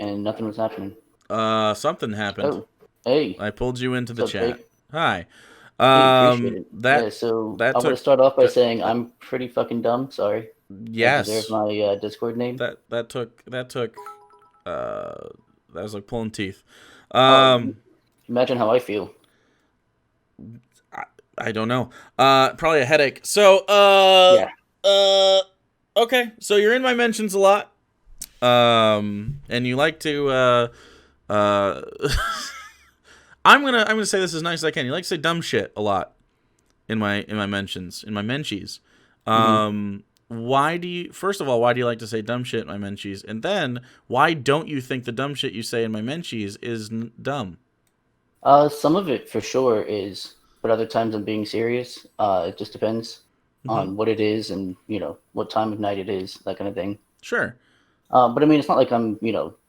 and nothing was happening. Something happened. Oh, hey, I pulled you into the what's up, chat. Jake? Hi. Hey, appreciate it. Yeah, That so that I want to took start off by that, saying that I'm pretty fucking dumb. Sorry. I deserve yes. my Discord name. That took uh that was like pulling teeth. Oh, Um imagine how I feel. I, I don't know. Probably a headache. So Yeah. uh okay. So you're in my mentions a lot. And you like to uh I'm gonna say this as nice as I can. You like to say dumb shit a lot in my mentions, in my menchies. hmm Why do you first of all, why do you like to say dumb shit in my menchies? And then why don't you think the dumb shit you say in my menchies is dumb? Some of it for sure is, but other times I'm being serious. It just depends Mm-hmm. on what it is and what time of night it is, that kind of thing. Sure. But I mean, it's not like I'm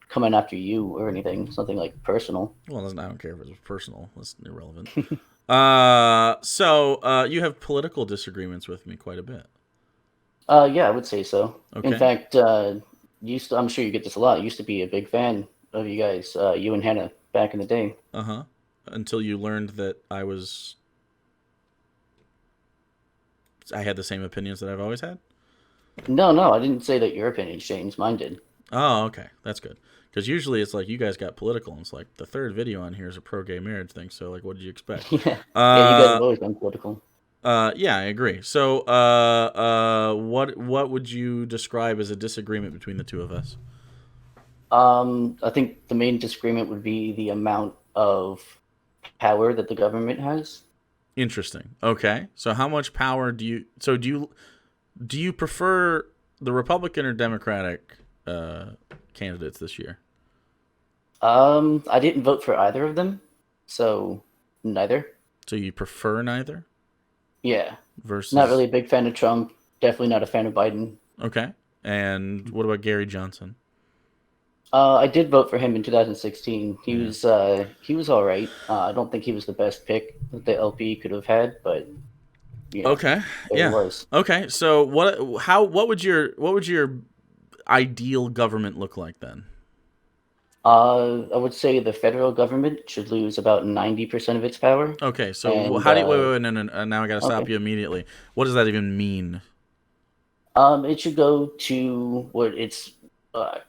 coming after you or anything. It's nothing like personal. Well, I don't care if it's personal. That's irrelevant. You have political disagreements with me quite a bit. Yeah, I would say so. In Okay. fact, I'm sure you get this a lot. Used to be a big fan of you guys, you and Hannah, back in the day. Uh huh. Until you learned that I had the same opinions that I've always had. No, no, I didn't say that your opinions changed. Mine did. Oh, okay, that's good. Because usually it's like you guys got political, and it's like the third video on here is a pro-gay marriage thing. So like, what did you expect? Yeah, yeah, you guys have Uh, always been political. yeah, I agree. So, what would you describe as a disagreement between the two of us? I think the main disagreement would be the amount of power that the government has. Interesting. Okay, so how much power do you? So do you prefer the Republican or Democratic candidates this year? I didn't vote for either of them, so neither. So you prefer neither Yeah, not really versus a big fan of Trump. Definitely not a fan of Biden. okay. And what about Gary Johnson? I did vote for him in 2016. Yeah. He was all right. I don't think he was the best pick that the LP could have had, but you know, Okay. there he Yeah. was. Okay. So what would your ideal government look like then? I would say the federal government should lose about 90% of its power, Okay. So and how do you wait, no, no, no, now I got to stop okay, you immediately. What does that even mean? it should go to what its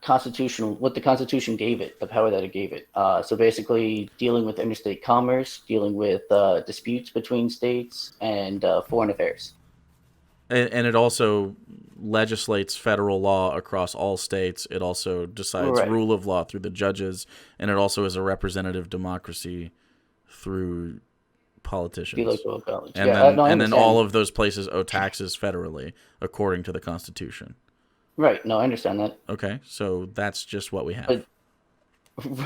constitutional, what the Constitution gave it, the power that it gave it. So basically, dealing with interstate commerce, dealing with disputes between states, and foreign affairs. And it also legislates federal law across all states. It also decides Right. rule of law through the judges, and it also is a representative democracy through The politicians. electoral college. And Yeah, then no, I and then all understand. of those places owe taxes federally according to the Constitution. Right. No, I understand that. Okay, so that's just what we have. But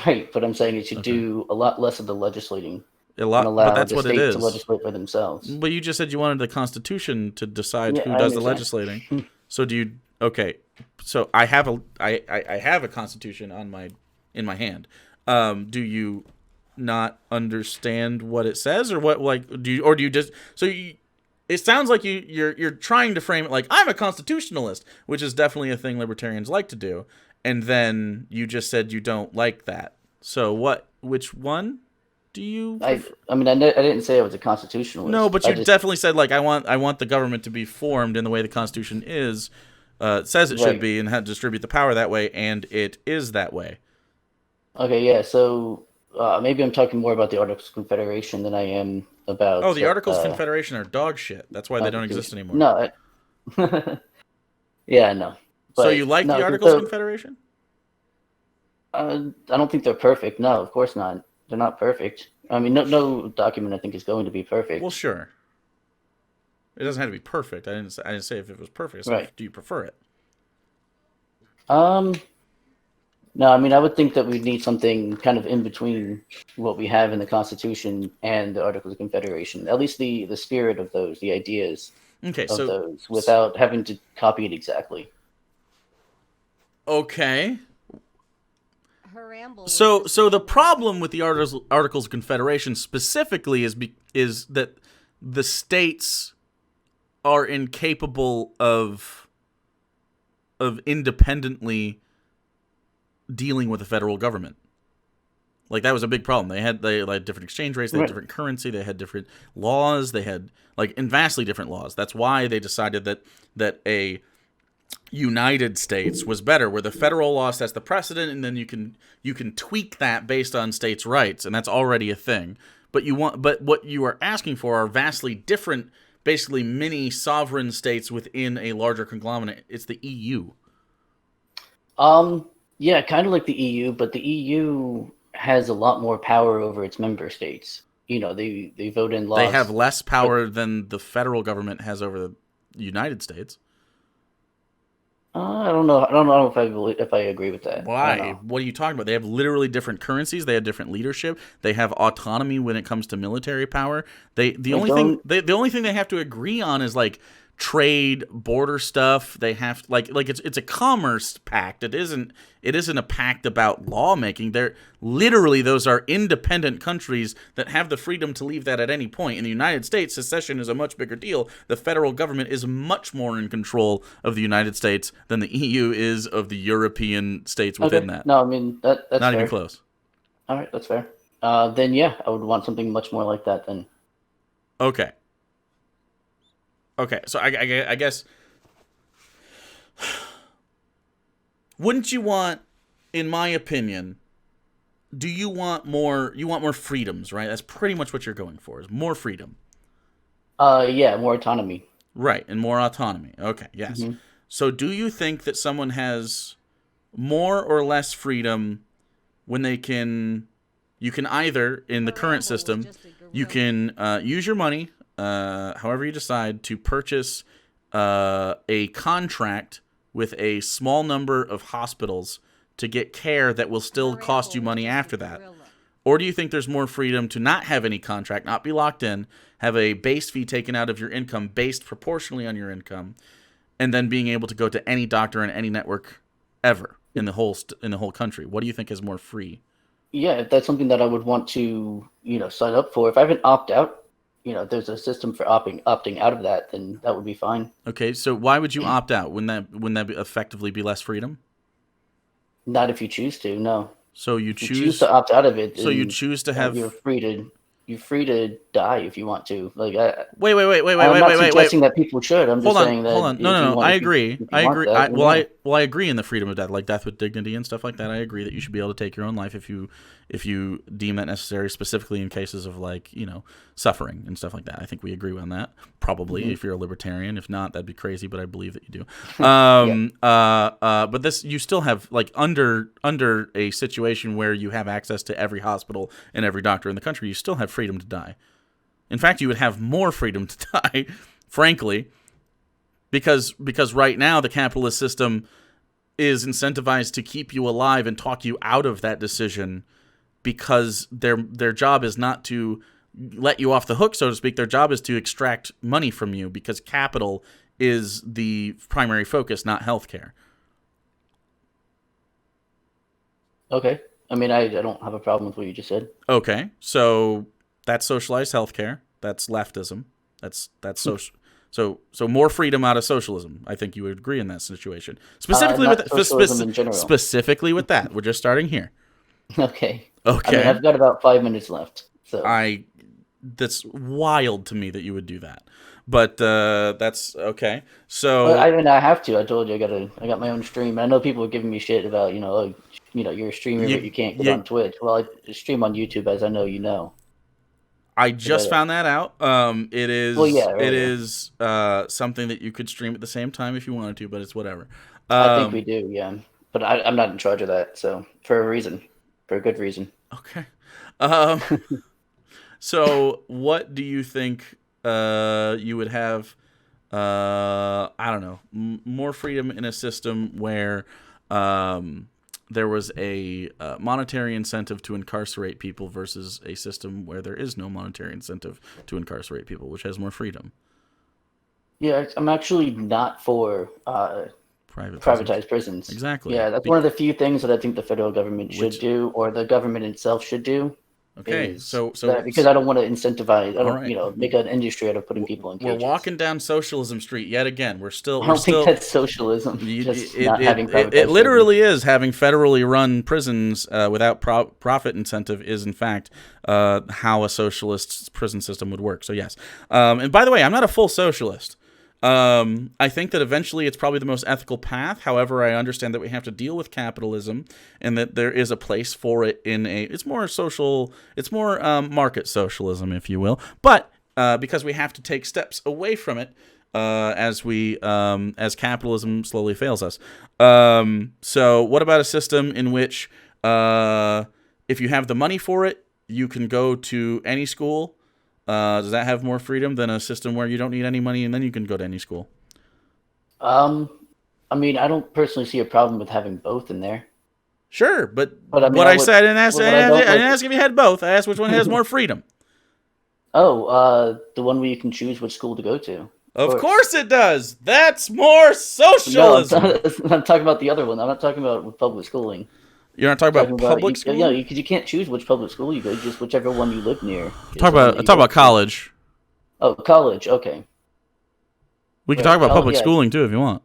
right, but I'm saying it should Okay, do a lot less of the legislating a and lot, but allow that's the what it states to is. legislate for themselves. But you just said you wanted the Constitution to decide Yeah, who I does the understand. legislating. So do you? Okay, so I have a Constitution in my hand. Do you not understand what it says, or what? Like, do you just so you? It sounds like you're trying to frame it like I'm a constitutionalist, which is definitely a thing libertarians like to do. And then you just said you don't like that. So what? Which one do you I prefer? I mean, I didn't say I was a No, constitutionalist. but I you just definitely said like I want the government to be formed in the way the Constitution is says it should right. be, and how to distribute the power that way, and it is that way. Okay, yeah. So maybe I'm talking more about the Articles of Confederation than I am Oh, about the Articles of Confederation are dog shit. That's why they don't exist Constitution. anymore. No, yeah, no, So you but like the no. Articles of So Confederation? I don't think they're perfect. No, of course not. They're not perfect. I mean, no document I think is going to be Well, perfect. sure. It doesn't have to be perfect. I didn't say if it was perfect. I said, Right. do you prefer it? Um, no, I mean, I would think that we'd need something kind of in between what we have in the Constitution and the Articles of Confederation. At least the spirit of those, the ideas Okay, of so those, without having to copy it exactly. okay. Her ramble was So just the getting better. problem with the Articles of Confederation specifically is that the states are incapable of independently dealing with the federal government. Like, that was a big problem. They had different exchange rates, they had different currency, they had different laws, they had vastly different laws. That's why they decided that a United States was better, where the federal law sets the precedent, and then you can tweak that based on states' rights, and that's already a thing. But what you are asking for are vastly different, basically mini sovereign states within a larger conglomerate. It's the EU. Yeah, kind of like the EU, but the EU has a lot more power over its member states. They vote in laws. They have less power than the federal government has over the United States. I don't know. I don't know if I agree with that. Why? What are you talking about? They have literally different currencies. They have different leadership. They have autonomy when it comes to military power. The only thing they have to agree on is trade, border stuff. They have it's a commerce pact. It isn't a pact about lawmaking. Those are independent countries that have the freedom to leave that at any point. In the United States, secession is a much bigger deal. The federal government is much more in control of the United States than the EU is of the European states within that. No, I mean that's not fair. even close. All right, that's fair. Then yeah, I would want something much more like that then. Okay, so I guess, wouldn't you want, in my opinion, you want more freedoms, right? That's pretty much what you're going for, is more freedom. Yeah, more autonomy. Right, and more autonomy. Okay, yes. Mm-hmm. So do you think that someone has more or less freedom when you can either, in the current system, you can use your money, however you decide, to purchase a contract with a small number of hospitals to get care that will still cost you money after that? Or do you think there's more freedom to not have any contract, not be locked in, have a base fee taken out of your income based proportionally on your income, and then being able to go to any doctor in any network ever in the whole country? What do you think is more free? Yeah, if that's something that I would want to, sign up for. If I haven't opt out, there's a system for opting out of that, then that would be fine. Okay, so why would you opt out? Wouldn't that effectively be less freedom? Not if you choose to, no. So you choose to opt out of it. So you choose to have. You're free to die if you want to. Wait. I'm not suggesting that people should. I'm just saying that. Hold on. No. I agree. I agree. I agree in the freedom of death, like death with dignity and stuff like that. I agree that you should be able to take your own life if you deem that necessary, specifically in cases of suffering and stuff like that. I think we agree on that. Probably, if you're a libertarian. If not, that'd be crazy, but I believe that you do. But this, you still have under a situation where you have access to every hospital and every doctor in the country, you still have freedom to die. In fact, you would have more freedom to die, frankly, because right now the capitalist system is incentivized to keep you alive and talk you out of that decision, because their job is not to let you off the hook, so to speak. Their job is to extract money from you, because capital is the primary focus, not healthcare. Okay. I mean, I don't have a problem with what you just said. Okay, so that's socialized healthcare. That's leftism. That's social. So more freedom out of socialism. I think you would agree in that situation. Specifically with socialism in general. Specifically with that. We're just starting here. Okay. Okay. I mean, I've got about 5 minutes left. So that's wild to me that you would do that. But that's okay. So well, I have to. I told you I got my own stream. I know people are giving me shit about you're a streamer, but you can't get on Twitch. Well, I stream on YouTube, as I know you know. I just found that out. It is. Well, yeah, it is something that you could stream at the same time if you wanted to, but it's whatever. I think we do, yeah. But I'm not in charge of that, so for a good reason. Okay. So what do you think you would have? I don't know, more freedom in a system where there was a monetary incentive to incarcerate people versus a system where there is no monetary incentive to incarcerate people, which has more freedom? Yeah, I'm actually not for privatized prisons. Exactly. Yeah, that's one of the few things that I think the federal government should do, or the government itself should do. Okay, is so that because I don't want to incentivize. I all don't, right. make an industry out of putting people in We're cages. walking down socialism street yet again. I don't think that's socialism. Just not having It privatized literally is having federally run prisons without profit incentive is in fact how a socialist prison system would work. So yes, and by the way, I'm not a full socialist. I think that eventually it's probably the most ethical path. However, I understand that we have to deal with capitalism and that there is a place for it it's more social, it's more market socialism, if you will. But because we have to take steps away from it as capitalism slowly fails us. So what about a system in which if you have the money for it, you can go to any school? Does that have more freedom than a system where you don't need any money and then you can go to any school? I mean, I don't personally see a problem with having both in there. Sure, but I mean, what I said, I didn't ask, what I I don't didn't like- ask if you had both. I asked which one has more freedom. Oh, the one where you can choose which school to go to. Of course it does. That's more No, socialism. I'm talking about the other one. I'm not talking about with public schooling. You're not talking about public school? Yeah, because you can't choose which public school you go. Just whichever one you live near. Talk about college. Oh, college. Okay. We can talk about public schooling too if you want.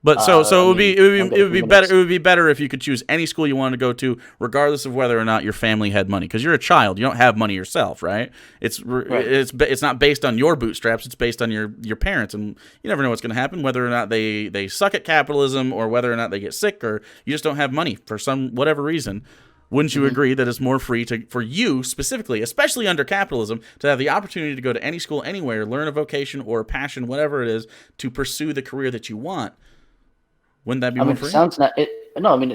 But it would be better if you could choose any school you wanted to go to, regardless of whether or not your family had money. Because you're a child, you don't have money yourself, right? It's not based on your bootstraps. It's based on your parents, and you never know what's going to happen. Whether or not they suck at capitalism, or whether or not they get sick, or you just don't have money for whatever reason. Wouldn't you agree that it's more free for you specifically, especially under capitalism, to have the opportunity to go to any school anywhere, learn a vocation or a passion, whatever it is, to pursue the career that you want? Wouldn't that be more free? It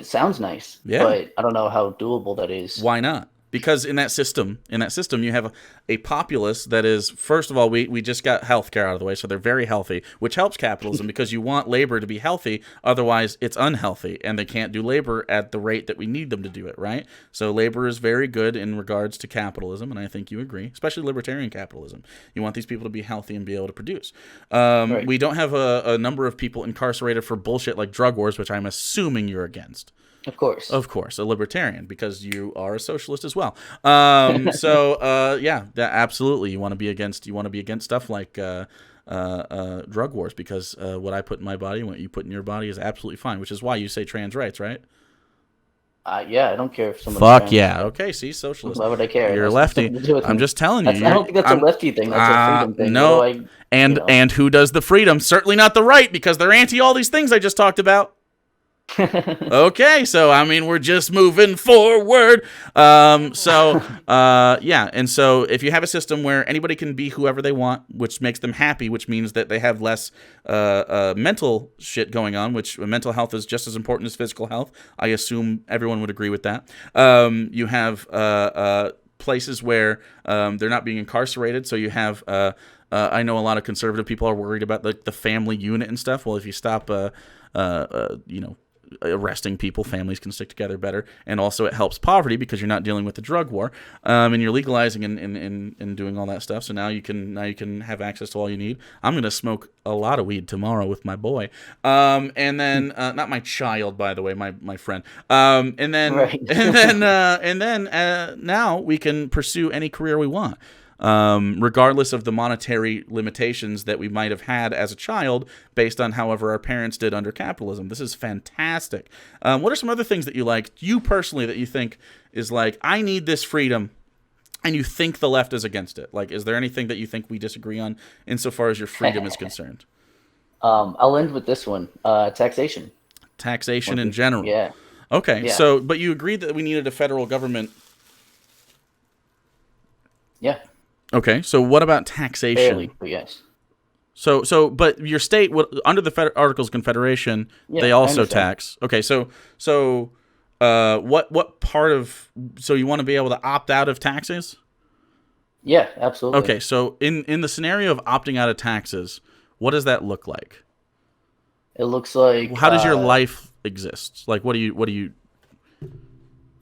sounds nice. Yeah. But I don't know how doable that is. Why not? Because in that system, you have a populace that is, first of all, we just got healthcare out of the way, so they're very healthy, which helps capitalism because you want labor to be healthy, otherwise it's unhealthy, and they can't do labor at the rate that we need them to do it, right? So labor is very good in regards to capitalism, and I think you agree, especially libertarian capitalism. You want these people to be healthy and be able to produce. Right. We don't have a number of people incarcerated for bullshit like drug wars, which I'm assuming you're against. Of course, a libertarian, because you are a socialist as well. Absolutely, you want to be against stuff like drug wars, because what I put in my body and what you put in your body is absolutely fine. Which is why you say trans rights, right? Yeah, I don't care if someone. Fuck yeah. Okay, see, socialist. Why would I care? You're a lefty. I'm just telling you. I don't think that's a lefty thing. That's a freedom thing. No, and who does the freedom? Certainly not the right, because they're anti all these things I just talked about. Okay, so I mean we're just moving forward. And so if you have a system where anybody can be whoever they want, which makes them happy, which means that they have less mental shit going on, which mental health is just as important as physical health. I assume everyone would agree with that. You have places where they're not being incarcerated, so you have I know a lot of conservative people are worried about the family unit and stuff. Well, if you stop arresting people, families can stick together better, and also it helps poverty because you're not dealing with the drug war, and you're legalizing and doing all that stuff. So now you can have access to all you need. I'm gonna smoke a lot of weed tomorrow with my boy, and then not my child, by the way, my friend, and then right. and then now we can pursue any career we want. Regardless of the monetary limitations that we might have had as a child based on however our parents did under capitalism. This is fantastic. What are some other things that you like, you personally, that you think is like, I need this freedom, and you think the left is against it? Like, is there anything that you think we disagree on insofar as your freedom is concerned? I'll end with this one. Taxation. Taxation in general. Yeah. Okay, yeah. So, but you agreed that we needed a federal government. Yeah. Okay, so what about taxation? Barely, but yes. But your state, under the Articles of Confederation, they also tax. Okay, so what part of, so you want to be able to opt out of taxes? Yeah, absolutely. Okay, so in the scenario of opting out of taxes, what does that look like? It looks like. How does your life exist? Like, what do you?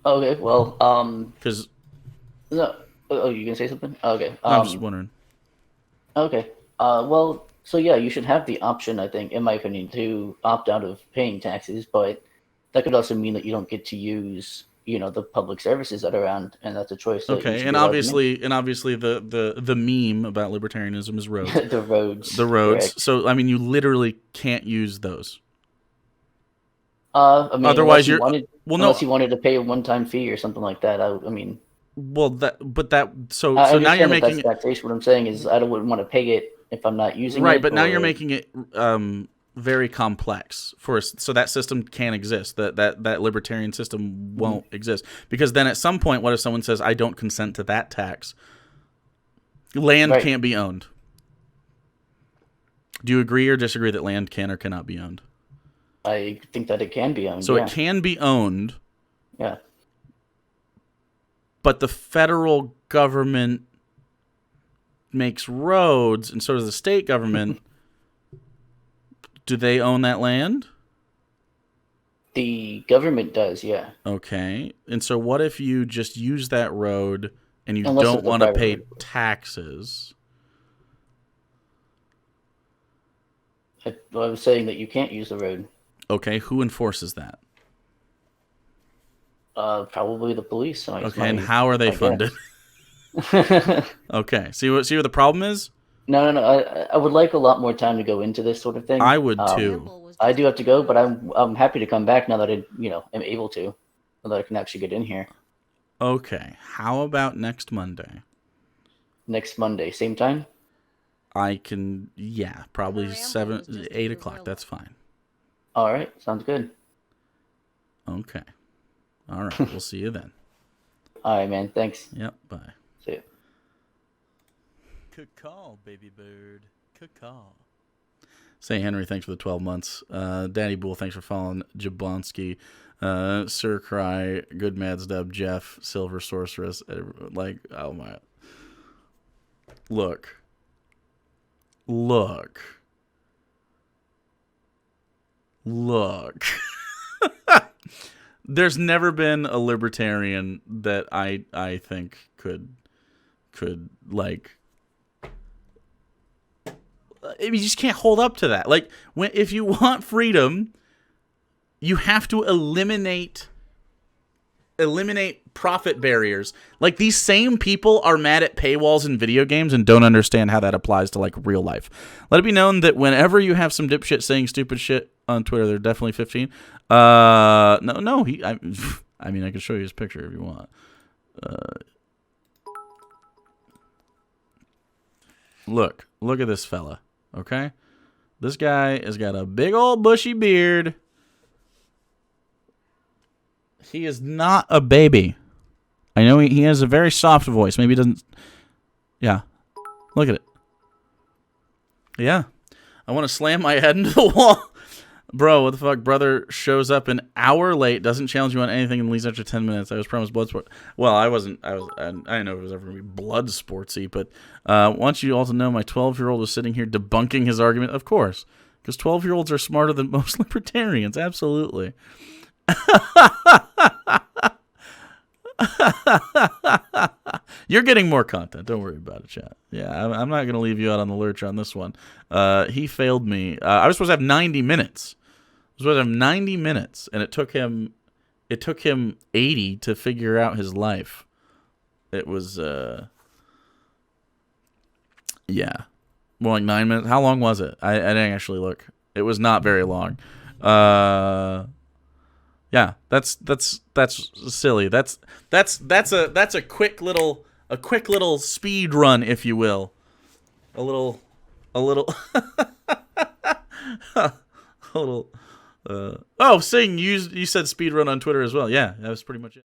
Okay, well, because. No. Oh, you gonna say something? Okay. No, I'm just wondering. Okay. Well, so yeah, you should have the option, I think, in my opinion, to opt out of paying taxes, but that could also mean that you don't get to use the public services that are around, and that's a choice. That you Okay, should and be allowed to make. obviously the meme about libertarianism is roads. The roads. The roads. Correct. So I mean, you literally can't use those. I mean, Otherwise, you're unless you wanted to pay a one-time fee or something like that. I mean, so I now you're understand that making that's taxation. What I'm saying is, wouldn't want to pay it if I'm not using it. right, but now you're or- making it very complex for us, so that system can't exist. That libertarian system won't exist, because then at some point, what if someone says, "I don't consent to that tax"? Land Right. can't be owned. Do you agree or disagree that land can or cannot be owned? I think that it can be owned. So yeah. it can be owned, Yeah. but the federal government makes roads, and so does the state government. Do they own that land? The government does, yeah. Okay. And so what if you just use that road and you Unless don't it's a want to private pay road. taxes? I was saying that you can't use the road. Okay, who enforces that? Probably the police. Okay, and how are they funded? No. Okay. See what the problem is? No. I would like a lot more time to go into this sort of thing. I would too. Ramble was I just- do have to go, but I'm happy to come back now that I am able to, so that I can actually get in here Okay. How about next Monday? next Monday, same time. I can, probably Ramble 7, was just 8 a o'clock. gorilla. That's fine. All right, sounds good. Okay. All right. We'll see you then. All right, man. Thanks. Yep. Bye. See ya. Good call, baby bird. Good call. Say Henry, thanks for the 12 months. Daddy Bull, thanks for following. Jablonski, Sir Cry, Good Madsdub, Jeff, Silver Sorceress. Oh my. Look. There's never been a libertarian that I think could like. I mean, you just can't hold up to that. Like, if you want freedom, you have to eliminate profit barriers. Like, these same people are mad at paywalls in video games and don't understand how that applies to, like, real life. Let it be known that whenever you have some dipshit saying stupid shit on Twitter, they're definitely 15. I mean, I can show you his picture if you want. Look at this fella. Okay, this guy has got a big old bushy beard. He is not a baby. I know he has a very soft voice. Maybe he doesn't. Yeah, look at it. Yeah, I want to slam my head into the wall. Bro, what the fuck? Brother shows up an hour late, doesn't challenge you on anything, and leaves after 10 minutes. I was promised blood sport. Well, I didn't know if it was ever going to be blood sportsy, but want you all to know my 12-year-old was sitting here debunking his argument. Of course, because 12-year-olds are smarter than most libertarians. Absolutely. You're getting more content. Don't worry about it, chat. Yeah, I'm not going to leave you out on the lurch on this one. He failed me. I was supposed to have 90 minutes. I was supposed to have 90 minutes, and it took him 80 to figure out his life. It was, yeah. More like 9 minutes. How long was it? I didn't actually look. It was not very long. Yeah, that's silly. That's a quick little speed run, if you will. A little oh, Sing, you said speed run on Twitter as well. Yeah, that was pretty much it.